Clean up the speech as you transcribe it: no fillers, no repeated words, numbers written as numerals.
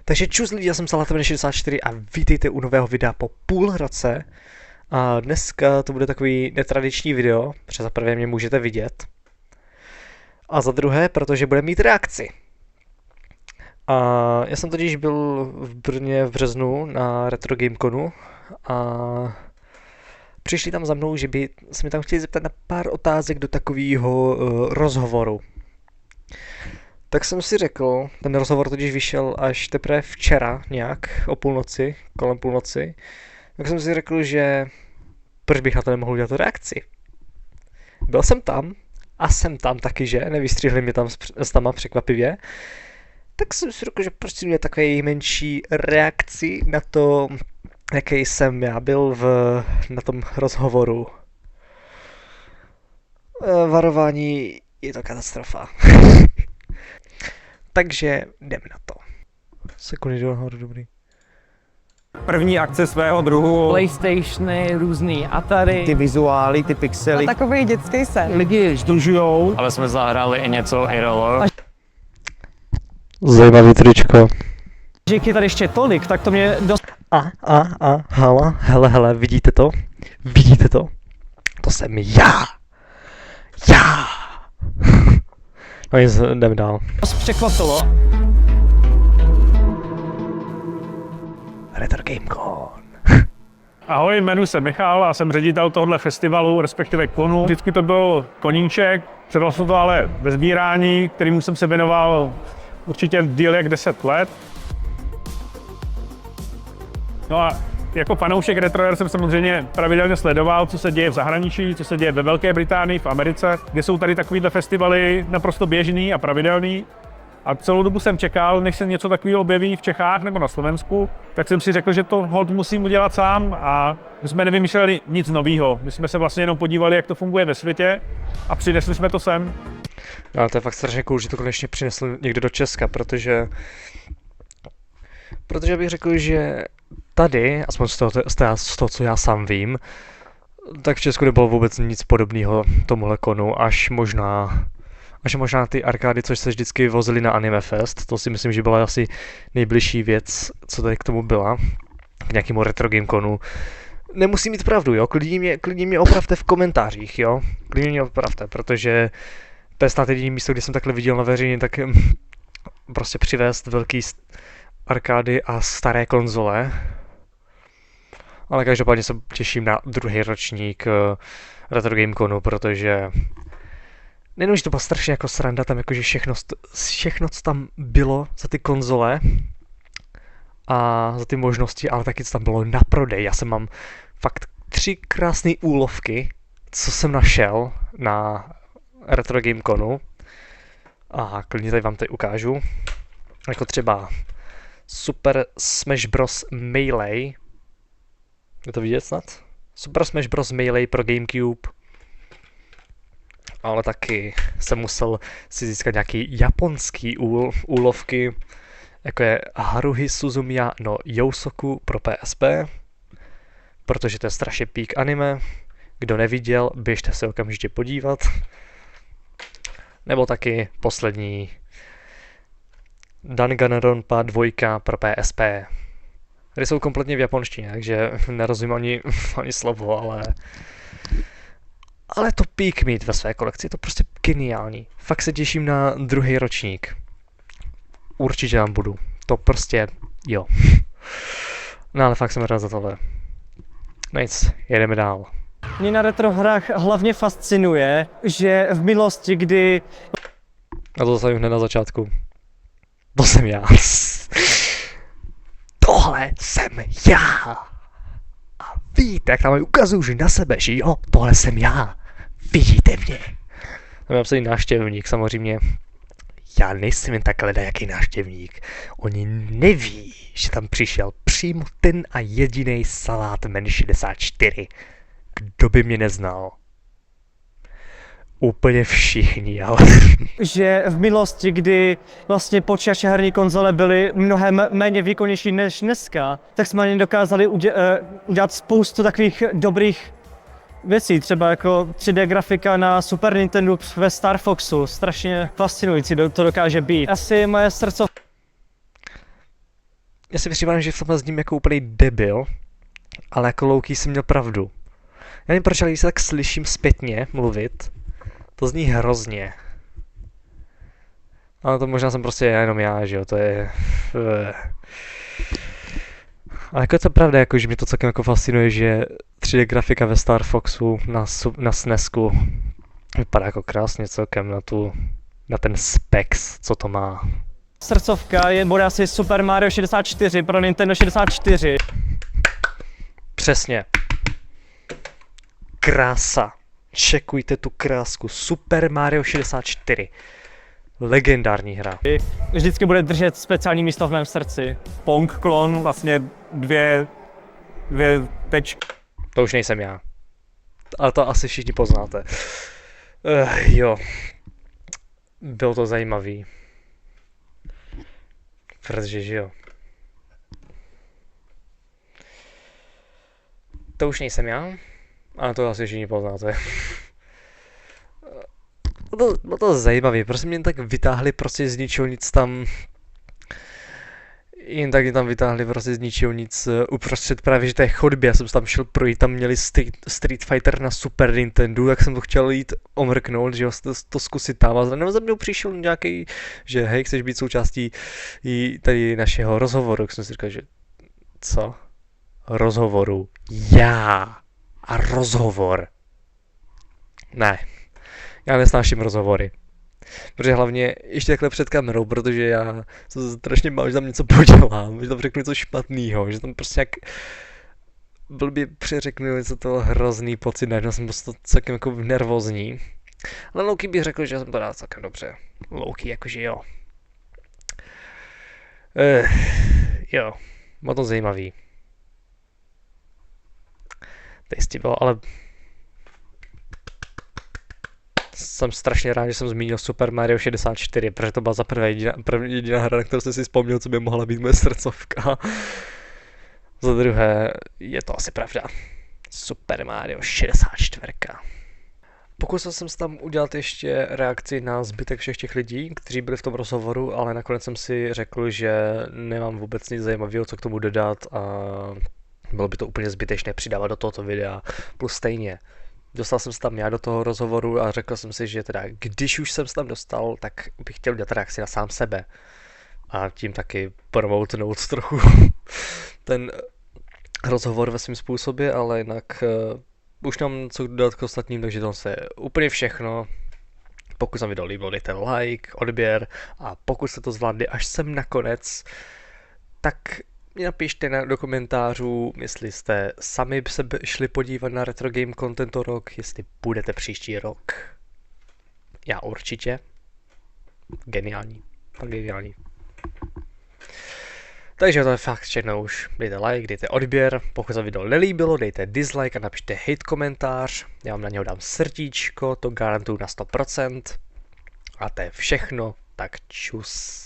Takže čus lidi, já jsem Salatemen64 a vítejte u nového videa po půl roce. A dneska to bude takový netradiční video, protože za prvé mě můžete vidět. A za druhé, protože bude mít reakci. A já jsem totiž byl v Brně v březnu na Retro Gameconu a přišli tam za mnou, že by se mi tam chtěli zeptat na pár otázek do takového rozhovoru. Tak jsem si řekl, ten rozhovor totiž vyšel až teprve včera nějak o půlnoci, kolem půlnoci, tak jsem si řekl, že proč bych na to nemohl udělat reakci. Byl jsem tam a jsem tam taky, že? Nevystřihli mě tam s tama překvapivě. Tak jsem si řekl, že prostě udělat takový menší reakci na to, jaký jsem já byl na tom rozhovoru. Varování, je to katastrofa. Takže jdeme na to. Sekundy do nahoru, dobrý. První akce svého druhu. PlayStationy, různý Atari. Ty vizuály, ty pixely. Takový dětský sen. Lidi združujou. Ale jsme zahráli i něco IRL. Zajímavý tričko. Že jich je tady ještě tolik, tak to mě dost... Hele, vidíte to? Vidíte to? To jsem já! Já! No nic, jdeme dál. překvapilo. Retro Gamecon. Ahoj, jmenuji se Michal a jsem ředitel tohoto festivalu, respektive konu. Vždycky to byl koníček, přerostlo to ale ve sbírání, kterému jsem se věnoval určitě díl jak 10 let. No a jako fanoušek RetroHer jsem samozřejmě pravidelně sledoval, co se děje v zahraničí, co se děje ve Velké Británii, v Americe, kde jsou tady takovýhle festivaly naprosto běžný a pravidelný. A celou dobu jsem čekal, než se něco takového objeví v Čechách nebo na Slovensku, tak jsem si řekl, že to hod musím udělat sám a my jsme nevymýšleli nic nového. My jsme se vlastně jenom podívali, jak to funguje ve světě a přinesli jsme to sem. No, ale to je fakt strašně cool, že to konečně přinesl někdo do Česka, protože bych řekl, že tady, aspoň z toho, co já sám vím, tak v Česku nebylo vůbec nic podobného tomuhle konu, až možná ty arkády, což se vždycky vozily na Anime Fest, to si myslím, že byla asi nejbližší věc, co tady k tomu byla, k nějakému Retro Gameconu. Nemusí mít pravdu, jo, klidně mě opravte v komentářích, jo, klidně mě opravte, protože to je snad jediné místo, kde jsem takhle viděl na veřejně, tak prostě přivést velký arkády a staré konzole. Ale každopádně se těším na druhý ročník Retro Gameconu, protože nejenom, že to byla strašně jako sranda, tam jakože všechno, co tam bylo za ty konzole a za ty možnosti, ale taky co tam bylo na prodej. Já jsem mám fakt 3 krásné úlovky, co jsem našel na Retro Gameconu. A klidně tady vám tady ukážu. Jako třeba Super Smash Bros. Melee. Je to vidět snad? Super Smash Bros. Melee pro GameCube. Ale taky jsem musel si získat nějaký japonský úlovky, jako je Haruhi Suzumiya no Yousoku pro PSP, protože to je strašně peak anime. Kdo neviděl, běžte se okamžitě podívat. Nebo taky poslední Danganronpa 2 pro PSP. Tady jsou kompletně v japonštině, takže nerozumím ani slovo, ale to peak mít ve své kolekci, je to prostě geniální. Fakt se těším na druhý ročník. Určitě tam budu. To prostě, jo. No ale fakt jsem rád za tohle. Nic, jedeme dál. Mě na retrohrách hlavně fascinuje, že v minulosti, kdy... A to jsem hned na začátku. To jsem já. Tohle jsem já. A víte, jak tam ukazuju, že na sebe, že jo, tohle jsem já. Vidíte mě. Tam je napsaný návštěvník, samozřejmě. Já nejsem jen tak ledajaký návštěvník. Oni neví, že tam přišel přímo ten a jediný Salatemen64. Kdo by mě neznal? Úplně všichni, ale... že v minulosti, kdy vlastně počítače herní konzole byly mnohem méně výkonnější než dneska, tak jsme ani dokázali udělat spoustu takových dobrých věcí, třeba jako 3D grafika na Super Nintendo ve Star Foxu, strašně fascinující to dokáže být. Asi moje srdce... já si připadám, že v tomhle s ním jako úplný debil, ale jako Loki jsem měl pravdu. Já nevím proč, ale když se tak slyším zpětně mluvit, to zní hrozně. Ale to možná jsem prostě jenom já, že jo, to je... Ale jako je to pravda, jako, že mě to celkem jako fascinuje, že 3D grafika ve Star Foxu na SNESku vypadá jako krásně celkem na ten specs, co to má. Srdcovka bude asi Super Mario 64 pro Nintendo 64. Přesně. Krása. Čekujte tu krásku. Super Mario 64. Legendární hra. Vždycky bude držet speciální místo v mém srdci. Pong klon, vlastně dvě tečky. To už nejsem já. Ale to asi všichni poznáte. Jo. Bylo to zajímavý. Protože že jo. To už nejsem já. Ale to asi všichni poznáte. Bylo to zajímavé, prostě mě tak vytáhli prostě z ničeho nic tam. Jen tak mě tam vytáhli prostě z ničeho nic uprostřed právě že té chodby, já jsem tam šel projít, tam měli Street Fighter na Super Nintendo, tak jsem to chtěl jít omrknout, že jo, to zkusit tam a za mnou přišel nějaký, že hej, chceš být součástí tady našeho rozhovoru, tak jsem si říkal, že co? Rozhovoru? Já a rozhovor. Ne. Já nesnáším rozhovory. Protože hlavně ještě takhle před kamerou, protože já se strašně bál, že tam něco podělám, že tam řeknu něco špatného, že tam prostě jak blbě přeřeknu něco toho hrozný pocit, najednou jsem prostě celkem jako nervózní. Ale Loki bych řekl, že jsem to dal celkem dobře. Loki jakože jo. Jo, bylo to zajímavý. To jistě bylo, ale jsem strašně rád, že jsem zmínil Super Mario 64, protože to byla za prvé jediná hra, na kterou jsem si vzpomněl, co by mohla být moje srdcovka. Za druhé, je to asi pravda. Super Mario 64. Pokusil jsem se tam udělat ještě reakci na zbytek všech těch lidí, kteří byli v tom rozhovoru, ale nakonec jsem si řekl, že nemám vůbec nic zajímavého, co k tomu dodat a bylo by to úplně zbytečné přidávat do tohoto videa. Plus stejně. Dostal jsem se tam já do toho rozhovoru a řekl jsem si, že teda, když už jsem se tam dostal, tak bych chtěl dělat reakci na sám sebe. A tím taky promotnout trochu ten rozhovor ve svým způsobě, ale jinak už mám co dodat k ostatním, takže to je úplně všechno. Pokud se mi video líbilo, dejte like, odběr a pokud jste to zvládli až sem nakonec, tak mě napište do komentářů, jestli jste sami se šli podívat na retro game con tento rok, jestli budete příští rok. Já určitě. Geniální. Fakt geniální. Takže to je fakt všechno už. Dejte like, dejte odběr, pokud se video nelíbilo, dejte dislike a napište hate komentář. Já vám na něho dám srdíčko, to garantuju na 100%. A to je všechno, tak čus.